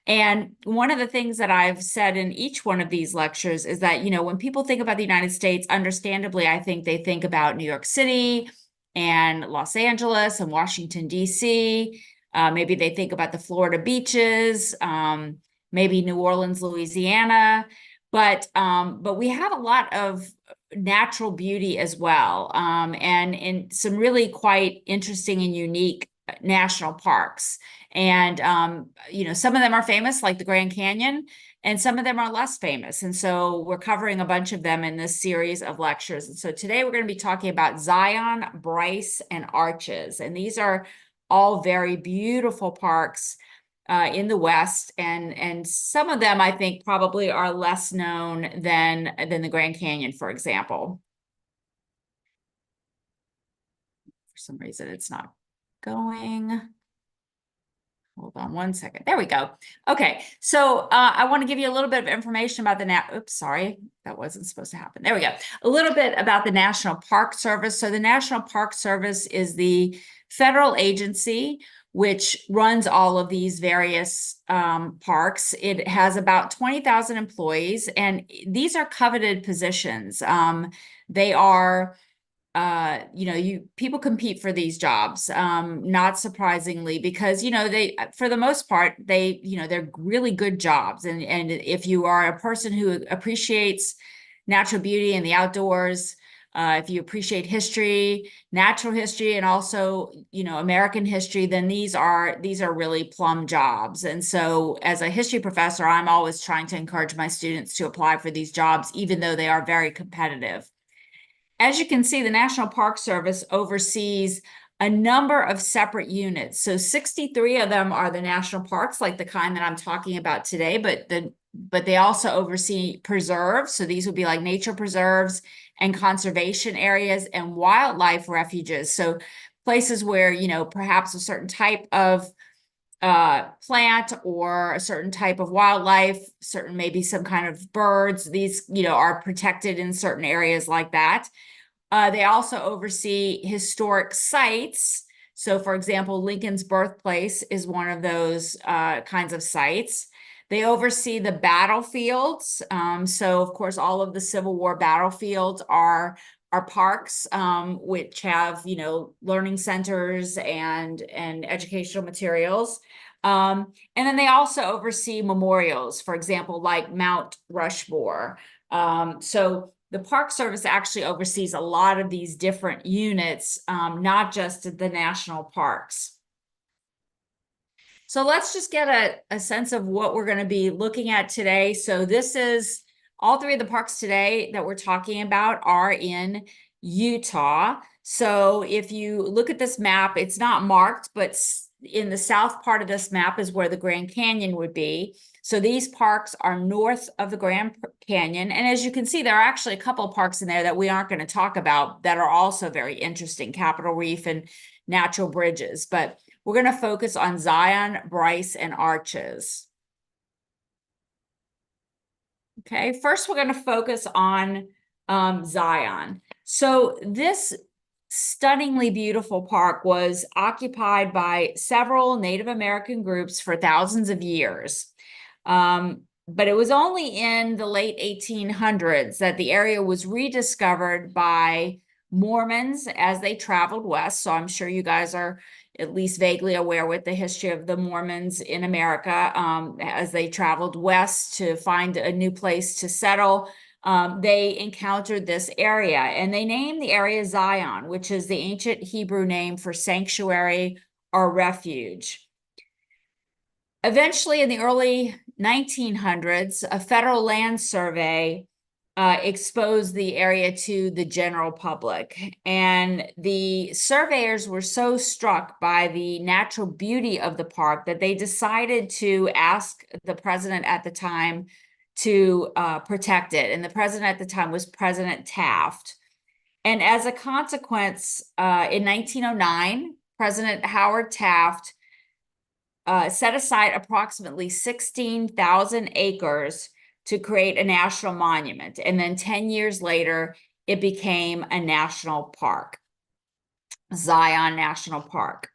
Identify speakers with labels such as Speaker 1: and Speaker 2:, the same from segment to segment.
Speaker 1: And one of the things that I've said in each one of these lectures is that, when people think about the United States, understandably, I think they think about New York City and Los Angeles and Washington, D.C. Maybe they think about the Florida beaches, maybe New Orleans, Louisiana. But we have a lot of natural beauty as well, and some really quite interesting and unique national parks. And, some of them are famous, like the Grand Canyon, and some of them are less famous. And so we're covering a bunch of them in this series of lectures. And so today we're going to be talking about Zayo'n, Bryce, and Archēs. And these are all very beautiful parks in the West. And some of them, I think, probably are less known than the Grand Canyon, for example. For some reason, it's not going. Hold on one second. There we go. Okay, so I want to give you a little bit of information about oops, sorry, that wasn't supposed to happen. There we go. A little bit about the National Park Service. So the National Park Service is the federal agency which runs all of these various parks. It has about 20,000 employees, and these are coveted positions. They are people compete for these jobs, not surprisingly, because, they, for the most part, they're really good jobs. And if you are a person who appreciates natural beauty and the outdoors, if you appreciate history, natural history, and also, American history, then these are really plum jobs. And so as a history professor, I'm always trying to encourage my students to apply for these jobs, even though they are very competitive. As you can see, the National Park Service oversees a number of separate units. So 63 of them are the national parks, like the kind that I'm talking about today, but they also oversee preserves. So these would be like nature preserves and conservation areas and wildlife refuges. So places where, perhaps a certain type of plant or a certain type of wildlife, maybe some kind of birds, these, are protected in certain areas like that. They also oversee historic sites. So, for example, Lincoln's birthplace is one of those kinds of sites. They oversee the battlefields. So, of course, all of the Civil War battlefields are parks, which have, learning centers and educational materials. And then they also oversee memorials, for example, like Mount Rushmore. So the Park Service actually oversees a lot of these different units, not just the national parks. So let's just get a sense of what we're going to be looking at today. So this is all three of the parks today that we're talking about are in Utah. So if you look at this map, it's not marked, but in the south part of this map is where the Grand Canyon would be. So these parks are north of the Grand Canyon. And as you can see, there are actually a couple of parks in there that we aren't going to talk about that are also very interesting, Capitol Reef and Natural Bridges. But we're going to focus on Zayo'n, Bryce, and Archēs. Okay, first we're going to focus on Zayo'n. So this stunningly beautiful park was occupied by several Native American groups for thousands of years. But it was only in the late 1800s that the area was rediscovered by Mormons as they traveled west. So I'm sure you guys are at least vaguely aware with the history of the Mormons in America. As they traveled west to find a new place to settle, they encountered this area, and they named the area Zayo'n, which is the ancient Hebrew name for sanctuary or refuge. Eventually, in the early 1900s, a federal land survey exposed the area to the general public. And the surveyors were so struck by the natural beauty of the park that they decided to ask the president at the time to protect it. And the president at the time was President Taft. And as a consequence, in 1909, President Howard Taft set aside approximately 16,000 acres to create a national monument. And then 10 years later, it became a national park, Zayo'n National Park.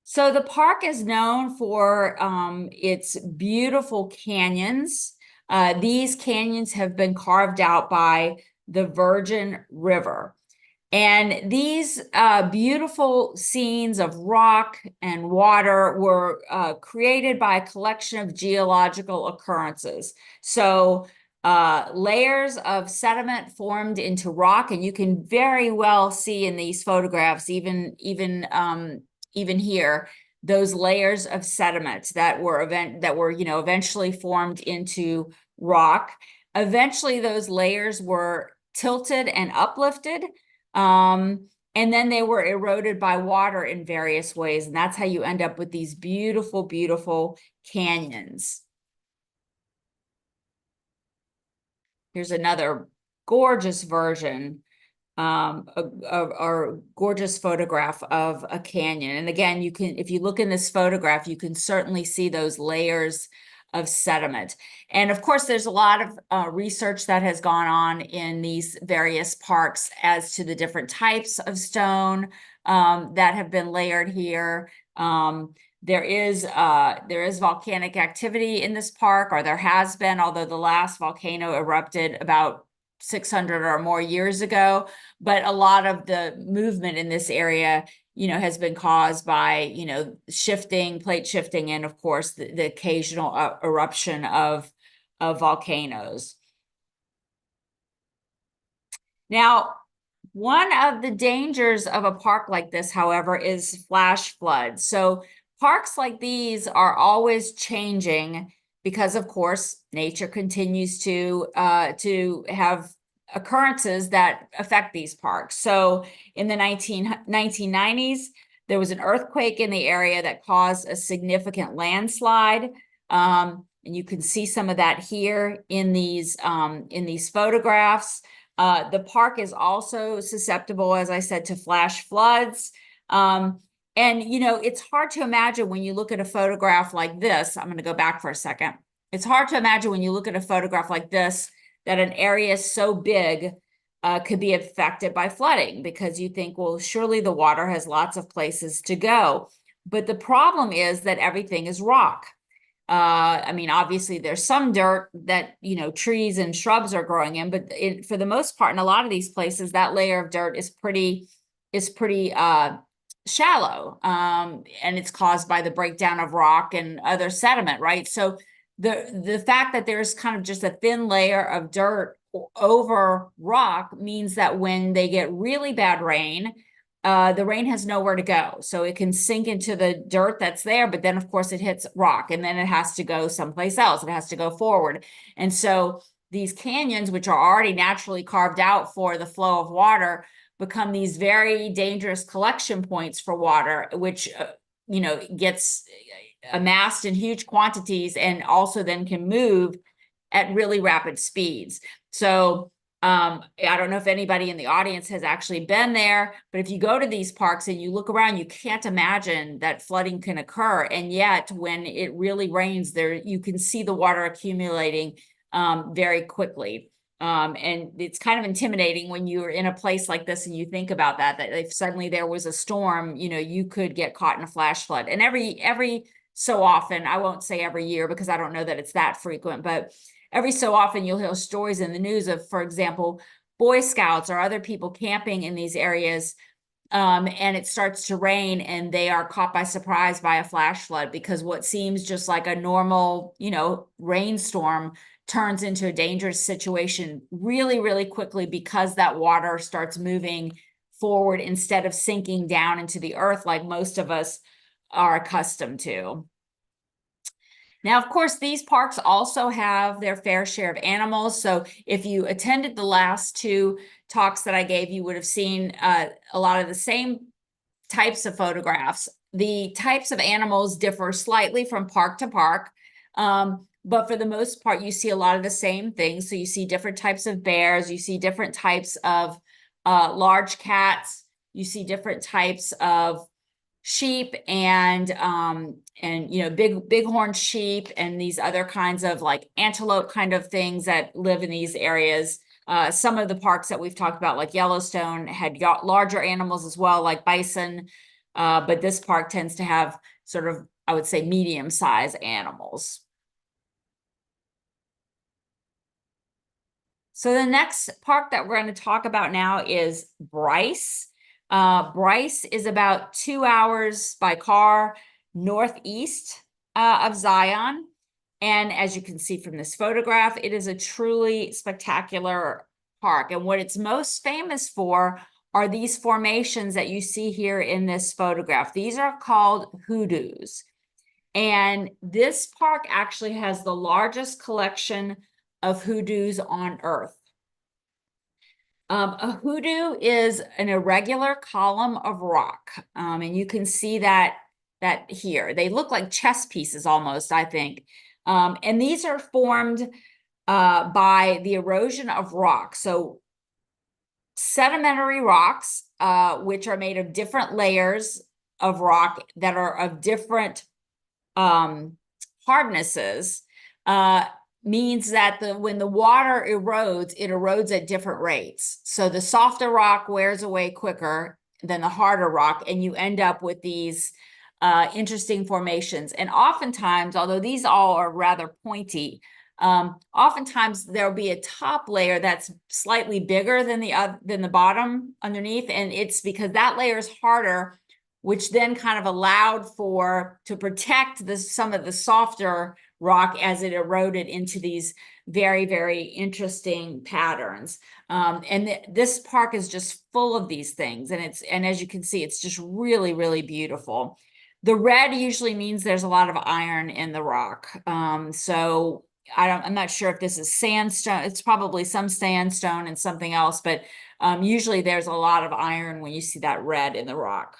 Speaker 1: So the park is known for its beautiful canyons. These canyons have been carved out by the Virgin River. And these beautiful scenes of rock and water were created by a collection of geological occurrences. So layers of sediment formed into rock, and you can very well see in these photographs, even here, those layers of sediment that were eventually formed into rock. Eventually, those layers were tilted and uplifted. And then they were eroded by water in various ways. And that's how you end up with these beautiful, beautiful canyons. Here's another gorgeous version, a gorgeous photograph of a canyon. And again, if you look in this photograph, you can certainly see those layers of sediment. And of course, there's a lot of research that has gone on in these various parks as to the different types of stone that have been layered here. There is volcanic activity in this park, or there has been, although the last volcano erupted about 600 or more years ago. But a lot of the movement in this area has been caused by, plate shifting, and of course, the occasional eruption of volcanoes. Now, one of the dangers of a park like this, however, is flash floods. So parks like these are always changing because, of course, nature continues to have occurrences that affect these parks. So in the 1990s, there was an earthquake in the area that caused a significant landslide. And you can see some of that here in these photographs. The park is also susceptible, as I said, to flash floods. And, it's hard to imagine when you look at a photograph like this. I'm going to go back for a second. It's hard to imagine when you look at a photograph like this that an area so big could be affected by flooding, because you think, well, surely the water has lots of places to go. But the problem is that everything is rock. Obviously there's some dirt that, trees and shrubs are growing in, but for the most part, in a lot of these places, that layer of dirt is pretty shallow, and it's caused by the breakdown of rock and other sediment, right? So the fact that there's kind of just a thin layer of dirt over rock means that when they get really bad rain, the rain has nowhere to go. So it can sink into the dirt that's there, but then of course it hits rock, and then it has to go someplace else. It has to go forward. And so these canyons, which are already naturally carved out for the flow of water, become these very dangerous collection points for water, which, gets amassed in huge quantities and also then can move at really rapid speeds. So I don't know if anybody in the audience has actually been there, but if you go to these parks and you look around, you can't imagine that flooding can occur. And yet when it really rains there, you can see the water accumulating very quickly. And it's kind of intimidating when you're in a place like this and you think about that if suddenly there was a storm, you could get caught in a flash flood. And every so often, I won't say every year because I don't know that it's that frequent, but every so often you'll hear stories in the news of, for example, Boy Scouts or other people camping in these areas, and it starts to rain and they are caught by surprise by a flash flood, because what seems just like a normal, rainstorm turns into a dangerous situation really, really quickly, because that water starts moving forward instead of sinking down into the earth like most of us are accustomed to. Now, of course, these parks also have their fair share of animals. So if you attended the last two talks that I gave, you would have seen a lot of the same types of photographs. The types of animals differ slightly from park to park. But for the most part, you see a lot of the same things. So you see different types of bears, you see different types of large cats, you see different types of sheep and bighorn sheep, and these other kinds of like antelope kind of things that live in these areas. Some of the parks that we've talked about, like Yellowstone, had larger animals as well, like bison. but this park tends to have sort of, I would say, medium-sized animals. So the next park that we're going to talk about now is Bryce. Bryce is about 2 hours by car northeast of Zayoon. And as you can see from this photograph, it is a truly spectacular park. And what it's most famous for are these formations that you see here in this photograph. These are called hoodoos. And this park actually has the largest collection of hoodoos on Earth. A hoodoo is an irregular column of rock, and you can see that here. They look like chess pieces almost, I think. And these are formed by the erosion of rock. So sedimentary rocks, which are made of different layers of rock that are of different hardnesses, means that when the water erodes, it erodes at different rates. So the softer rock wears away quicker than the harder rock, and you end up with these interesting formations. And oftentimes, although these all are rather pointy, oftentimes there'll be a top layer that's slightly bigger than the bottom underneath, and it's because that layer is harder, which then kind of allowed to protect some of the softer rock as it eroded into these very, very interesting patterns. And this park is just full of these things, and as you can see, it's just really, really beautiful. The red usually means there's a lot of iron in the rock. So I'm not sure if this is sandstone. It's probably some sandstone and something else, but usually there's a lot of iron when you see that red in the rock.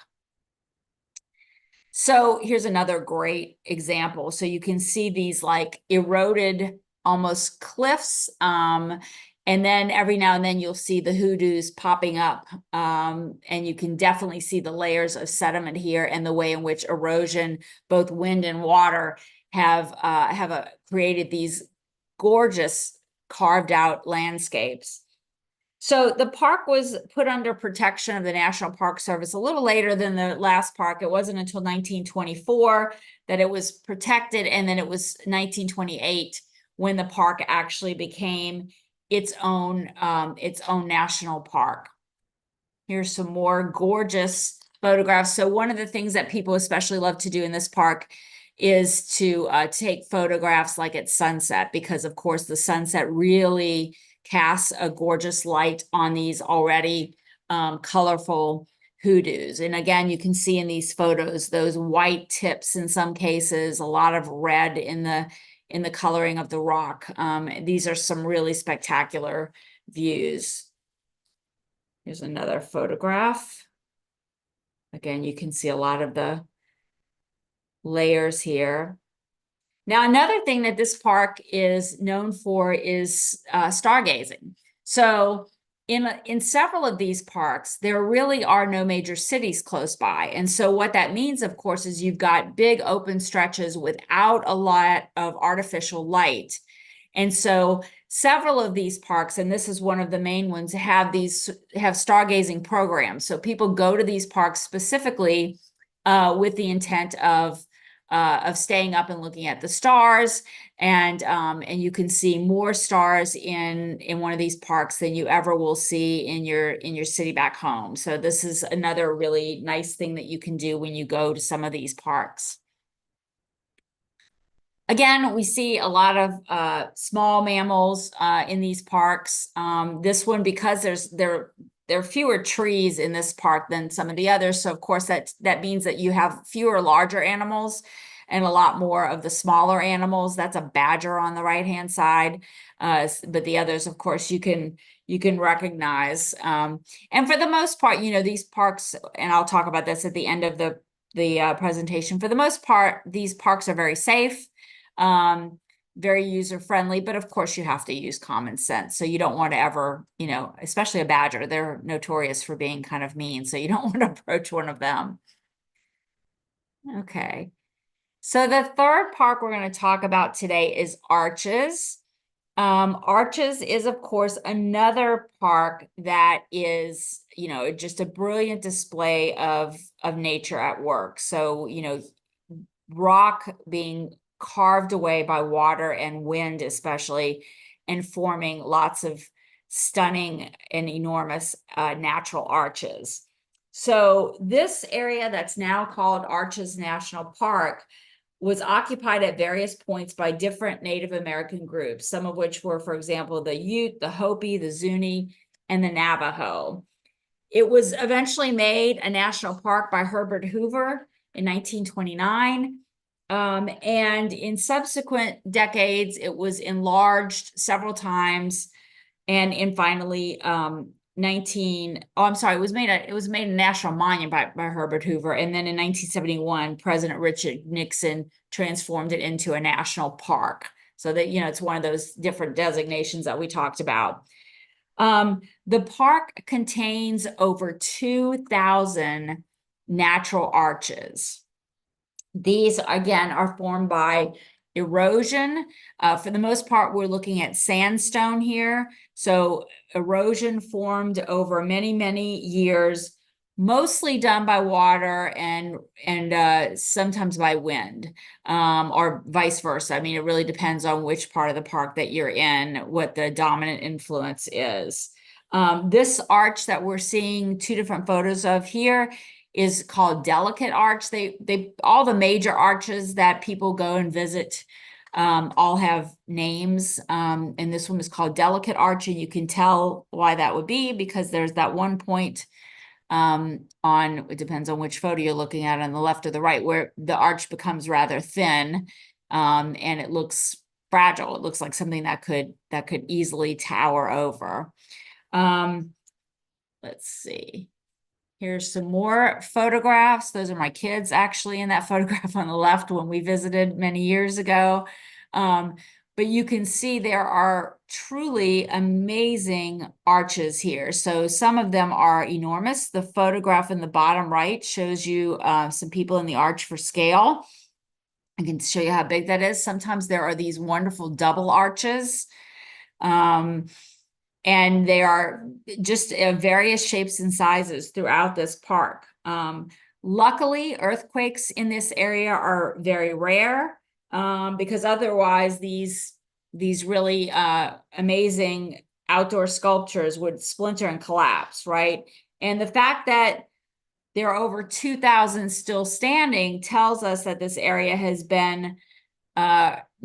Speaker 1: So here's another great example. So you can see these like eroded almost cliffs. And then every now and then you'll see the hoodoos popping up. And you can definitely see the layers of sediment here and the way in which erosion, both wind and water, have created these gorgeous carved out landscapes. So the park was put under protection of the National Park Service a little later than the last park. It wasn't until 1924 that it was protected, and then it was 1928 when the park actually became its own national park. Here's some more gorgeous photographs. So one of the things that people especially love to do in this park is to take photographs like at sunset, because of course the sunset really casts a gorgeous light on these already colorful hoodoos. And again, you can see in these photos those white tips in some cases, a lot of red in the coloring of the rock. These are some really spectacular views. Here's another photograph. Again, you can see a lot of the layers here. Now, another thing that this park is known for is stargazing. So in several of these parks, there really are no major cities close by. And so what that means, of course, is you've got big open stretches without a lot of artificial light. And so several of these parks, and this is one of the main ones, have stargazing programs. So people go to these parks specifically with the intent of staying up and looking at the stars, and you can see more stars in one of these parks than you ever will see in your city back home. So this is another really nice thing that you can do when you go to some of these parks. Again, we see a lot of small mammals in these parks. This one, because there are fewer trees in this park than some of the others. So of course that means that you have fewer larger animals and a lot more of the smaller animals. That's a badger on the right-hand side. But the others, of course, you can recognize. And for the most part, these parks, and I'll talk about this at the end of the presentation, for the most part, these parks are very safe, very user-friendly, but of course you have to use common sense. So you don't want to ever, especially a badger, they're notorious for being kind of mean, so you don't want to approach one of them. Okay, so the third park we're going to talk about today is Archēs. Arches is, of course, another park that is, just a brilliant display of nature at work. So, rock being carved away by water and wind, especially, and forming lots of stunning and enormous natural arches. So this area that's now called Arches National Park was occupied at various points by different Native American groups, some of which were, for example, the Ute, the Hopi, the Zuni, and the Navajo. It was eventually made a national park by Herbert Hoover in 1929. And in subsequent decades, it was enlarged several times. And finally, it was made a national monument by Herbert Hoover. And then in 1971, President Richard Nixon transformed it into a national park. So that, it's one of those different designations that we talked about. The park contains over 2,000 natural arches. These, again, are formed by erosion. For the most part, we're looking at sandstone here. So erosion formed over many, many years, mostly done by water and sometimes by wind, or vice versa. I mean, it really depends on which part of the park that you're in, what the dominant influence is. This arch that we're seeing two different photos of here is called Delicate Arch. All the major arches that people go and visit all have names, and this one is called Delicate Arch, and you can tell why that would be because there's that one point it depends on which photo you're looking at on the left or the right, where the arch becomes rather thin, and it looks fragile. It looks like something that could easily tower over. Let's see. Here's some more photographs. Those are my kids actually in that photograph on the left when we visited many years ago. But you can see there are truly amazing arches here. So some of them are enormous. The photograph in the bottom right shows you some people in the arch for scale. I can show you how big that is. Sometimes there are these wonderful double arches. And they are just various shapes and sizes throughout this park. Luckily, earthquakes in this area are very rare, because otherwise these really amazing outdoor sculptures would splinter and collapse, right? And the fact that there are over 2,000 still standing tells us that this area has been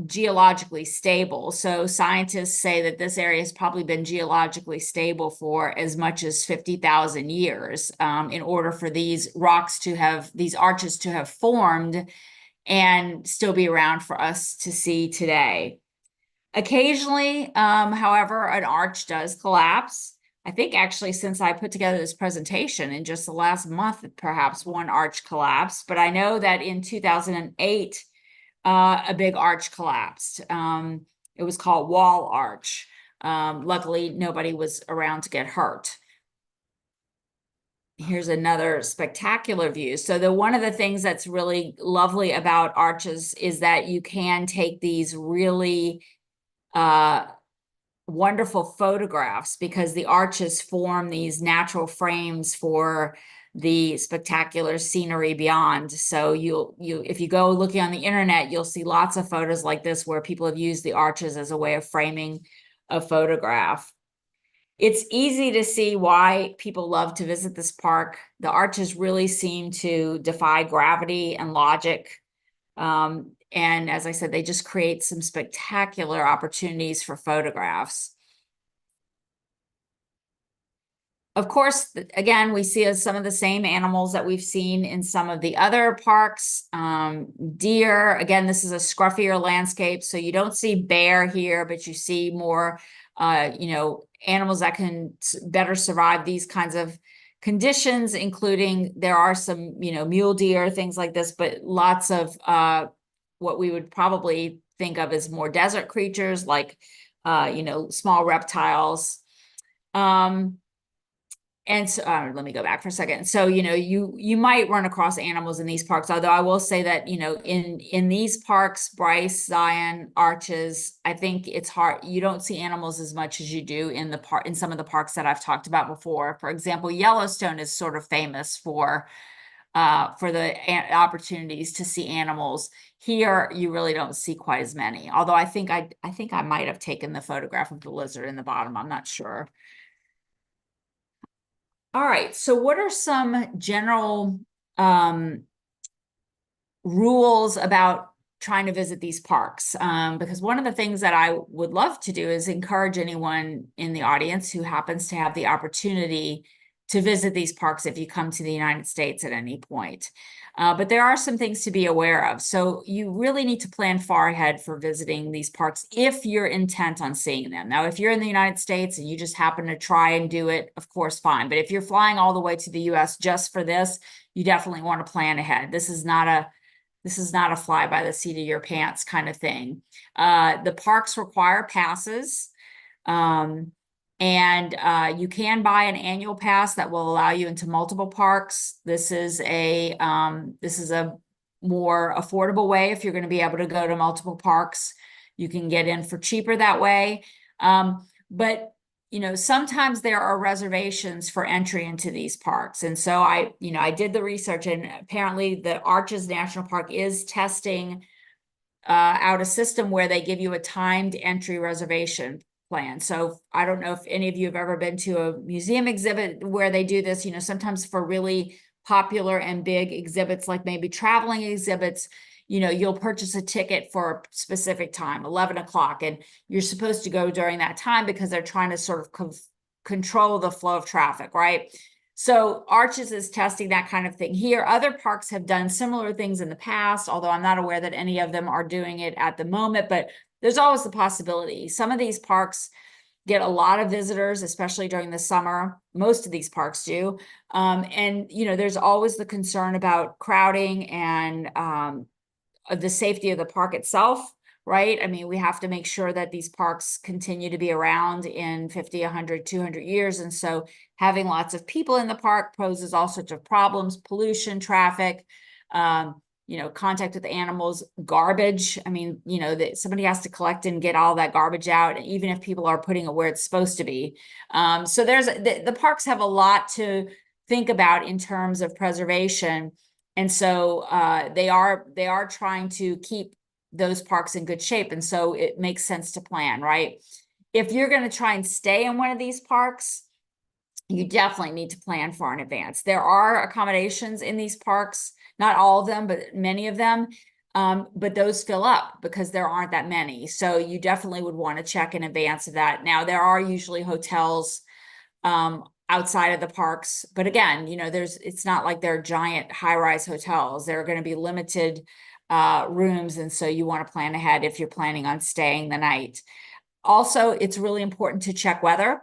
Speaker 1: geologically stable. So scientists say that this area has probably been geologically stable for as much as 50,000 years in order for these arches to have formed and still be around for us to see today. Occasionally, however, an arch does collapse. I think actually since I put together this presentation in just the last month, perhaps one arch collapsed, but I know that in 2008, a big arch collapsed. It was called Wall Arch. Luckily, nobody was around to get hurt. Here's another spectacular view. So one of the things that's really lovely about arches is that you can take these really wonderful photographs because the arches form these natural frames for the spectacular scenery beyond. So if you go looking on the internet, you'll see lots of photos like this where people have used the arches as a way of framing a photograph. It's easy to see why people love to visit this park. The arches really seem to defy gravity and logic. And as I said, they just create some spectacular opportunities for photographs. Of course, again, we see some of the same animals that we've seen in some of the other parks. Deer, again, this is a scruffier landscape, so you don't see bear here, but you see more, animals that can better survive these kinds of conditions, including there are some, mule deer, things like this, but lots of what we would probably think of as more desert creatures like, small reptiles. And so, let me go back for a second. So, you might run across animals in these parks, although I will say that, in these parks, Bryce, Zayoon, Archēs, I think it's hard. You don't see animals as much as you do in some of the parks that I've talked about before. For example, Yellowstone is sort of famous for the opportunities to see animals. Here, you really don't see quite as many. Although I think I might have taken the photograph of the lizard in the bottom. I'm not sure. All right, so what are some general rules about trying to visit these parks? Because one of the things that I would love to do is encourage anyone in the audience who happens to have the opportunity to visit these parks if you come to the United States at any point. But there are some things to be aware of. So you really need to plan far ahead for visiting these parks if you're intent on seeing them. Now, if you're in the United States and you just happen to try and do it, of course, fine. But if you're flying all the way to the US just for this, you definitely want to plan ahead. This is not a fly by the seat of your pants kind of thing. The parks require passes. And you can buy an annual pass that will allow you into multiple parks. This is a more affordable way if you're going to be able to go to multiple parks. You can get in for cheaper that way. But sometimes there are reservations for entry into these parks. And so I did the research, and apparently the Archēs National Park is testing out a system where they give you a timed entry reservation plan. So I don't know if any of you have ever been to a museum exhibit where they do this. Sometimes for really popular and big exhibits, like maybe traveling exhibits, you'll purchase a ticket for a specific time, 11 o'clock, and you're supposed to go during that time because they're trying to sort of control the flow of traffic, right? So Archēs is testing that kind of thing here. Other parks have done similar things in the past, although I'm not aware that any of them are doing it at the moment, but there's always the possibility. Some of these parks get a lot of visitors, especially during the summer. Most of these parks do. And, there's always the concern about crowding and the safety of the park itself, right? I mean, we have to make sure that these parks continue to be around in 50, 100, 200 years. And so having lots of people in the park poses all sorts of problems: pollution, traffic, contact with animals, garbage. I mean, that somebody has to collect and get all that garbage out, even if people are putting it where it's supposed to be. So the parks have a lot to think about in terms of preservation. And so they are trying to keep those parks in good shape. And so it makes sense to plan, right? If you're going to try and stay in one of these parks, you definitely need to plan far in advance. There are accommodations in these parks. Not all of them, but many of them. But those fill up because there aren't that many. So you definitely would want to check in advance of that. Now, there are usually hotels outside of the parks. But again, it's not like they're giant high-rise hotels. There are going to be limited rooms. And so you want to plan ahead if you're planning on staying the night. Also, it's really important to check weather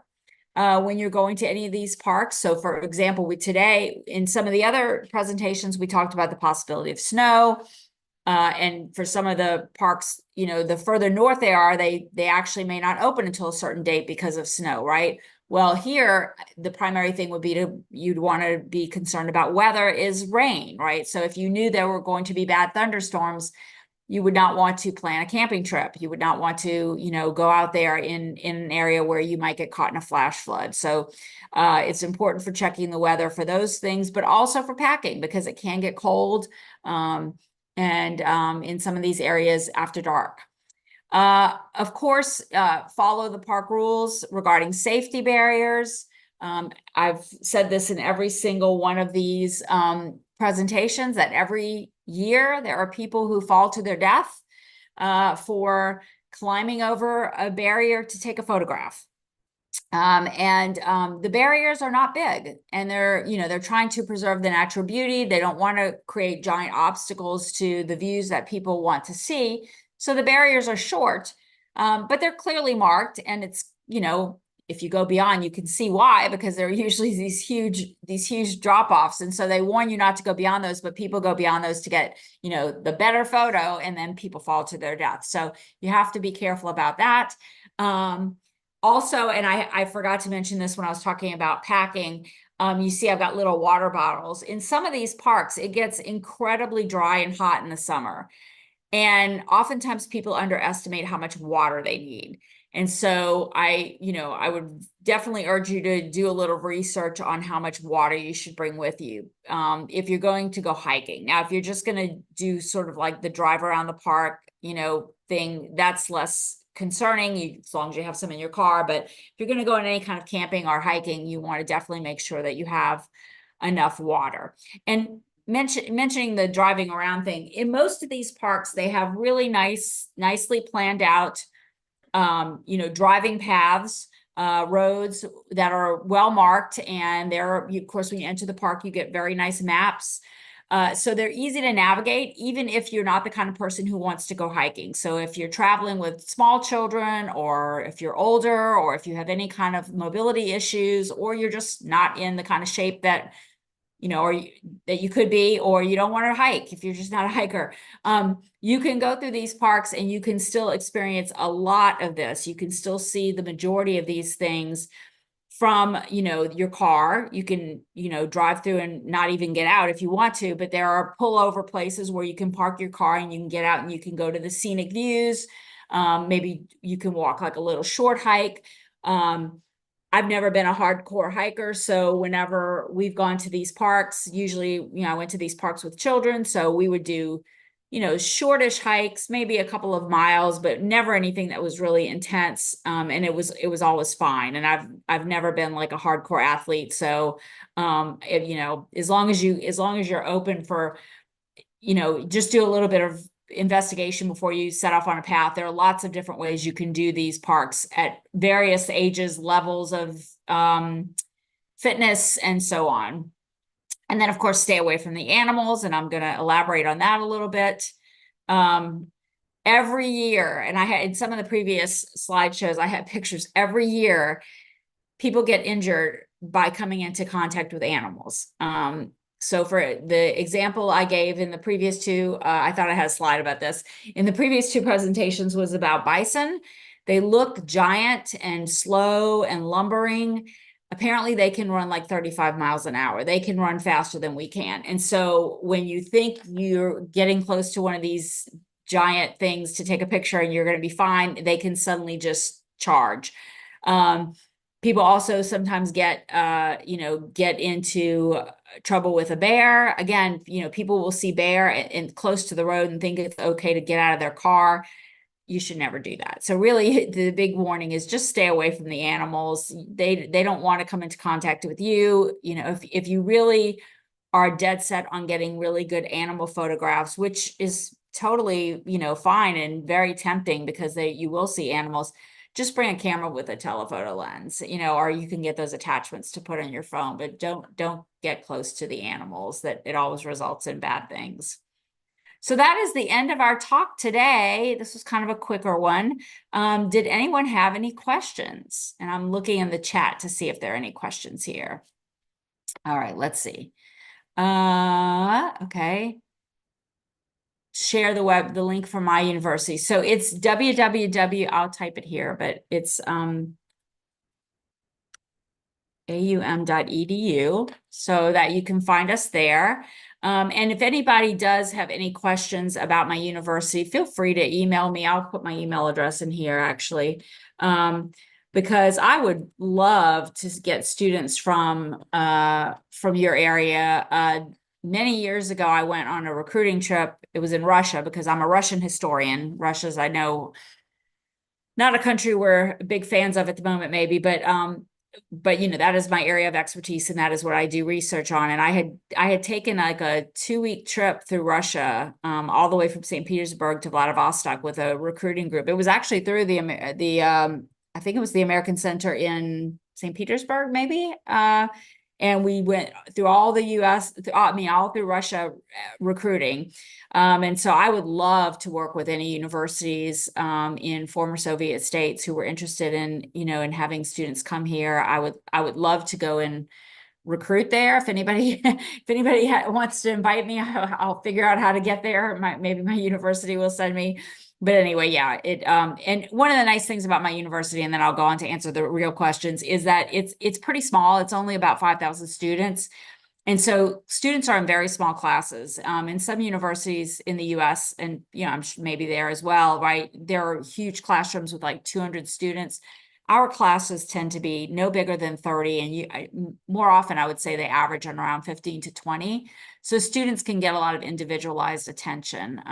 Speaker 1: when you're going to any of these parks. So for example, today in some of the other presentations, we talked about the possibility of snow. And for some of the parks, the further north they are, they actually may not open until a certain date because of snow, right? Well, here, the primary thing would be you'd want to be concerned about weather is rain, right? So if you knew there were going to be bad thunderstorms, you would not want to plan a camping trip. You would not want to, go out there in an area where you might get caught in a flash flood. So it's important for checking the weather for those things, but also for packing because it can get cold and in some of these areas after dark. Of course, follow the park rules regarding safety barriers. I've said this in every single one of these presentations, that every year there are people who fall to their death for climbing over a barrier to take a photograph. The barriers are not big, and they're trying to preserve the natural beauty. They don't want to create giant obstacles to the views that people want to see. So the barriers are short, but they're clearly marked, and it's, if you go beyond, you can see why, because there are usually these huge drop-offs. And so they warn you not to go beyond those, but people go beyond those to get, the better photo, and then people fall to their death. So you have to be careful about that. Also, and I forgot to mention this when I was talking about packing, You see I've got little water bottles. In some of these parks, it gets incredibly dry and hot in the summer. And oftentimes people underestimate how much water they need. And so I would definitely urge you to do a little research on how much water you should bring with you if you're going to go hiking. Now, if you're just going to do sort of like the drive around the park, thing, that's less concerning, as long as you have some in your car. But if you're going to go on any kind of camping or hiking, you want to definitely make sure that you have enough water. And mentioning the driving around thing, in most of these parks, they have really nicely planned out driving paths, roads that are well marked, and of course, when you enter the park, you get very nice maps. So they're easy to navigate, even if you're not the kind of person who wants to go hiking. So if you're traveling with small children, or if you're older, or if you have any kind of mobility issues, or you're just not in the kind of shape that that you could be, or you don't want to hike, if you're just not a hiker, you can go through these parks and you can still experience a lot of this. You can still see the majority of these things from, your car. You can, drive through and not even get out if you want to, but there are pullover places where you can park your car and you can get out and you can go to the scenic views. Maybe you can walk like a little short hike. I've never been a hardcore hiker, so whenever we've gone to these parks, usually, I went to these parks with children, so we would do, shortish hikes, maybe a couple of miles, but never anything that was really intense. And it was always fine. And I've never been like a hardcore athlete, so as long as you're open for, just do a little bit of investigation before you set off on a path. There are lots of different ways you can do these parks at various ages, levels of fitness, and so on. And then, of course, stay away from the animals, and I'm going to elaborate on that a little bit. Every year, and I had in some of the previous slideshows, I had pictures. Every year, people get injured by coming into contact with animals. So for the example I gave in the previous two, I thought I had a slide about this. In the previous two presentations was about bison. They look giant and slow and lumbering. Apparently they can run like 35 miles an hour. They can run faster than we can. And so when you think you're getting close to one of these giant things to take a picture and you're going to be fine, they can suddenly just charge. People also sometimes get into trouble with a bear. Again, people will see bear and close to the road and think it's okay to get out of their car. You should never do that. So really, the big warning is just stay away from the animals. They don't want to come into contact with you. If you really are dead set on getting really good animal photographs, which is totally, fine and very tempting because you will see animals. Just bring a camera with a telephoto lens, or you can get those attachments to put on your phone, but don't get close to the animals. That it always results in bad things. So that is the end of our talk today. This was kind of a quicker one. Did anyone have any questions? And I'm looking in the chat to see if there are any questions here. All right, let's see. Okay. Share the link for my university. So it's www, I'll type it here, but it's aum.edu, so that you can find us there. And if anybody does have any questions about my university, feel free to email me. I'll put my email address in here, actually, because I would love to get students from your area. Many years ago, I went on a recruiting trip. It was in Russia because I'm a Russian historian. Russia's, I know, not a country we're big fans of at the moment, maybe, but that is my area of expertise, and that is what I do research on. And I had taken like a 2-week trip through Russia, all the way from St. Petersburg to Vladivostok with a recruiting group. It was actually through I think it was the American Center in St. Petersburg, maybe. And we went through all the U.S., all through Russia recruiting. And so I would love to work with any universities in former Soviet states who were interested in, in having students come here. I would love to go and recruit there. If anybody wants to invite me, I'll figure out how to get there. Maybe my university will send me. But anyway, yeah, and one of the nice things about my university, and then I'll go on to answer the real questions, is that it's pretty small. It's only about 5,000 students. And so students are in very small classes. In some universities in the US, and I'm sure maybe there as well, right? There are huge classrooms with like 200 students. Our classes tend to be no bigger than 30, and more often I would say they average on around 15 to 20. So students can get a lot of individualized attention.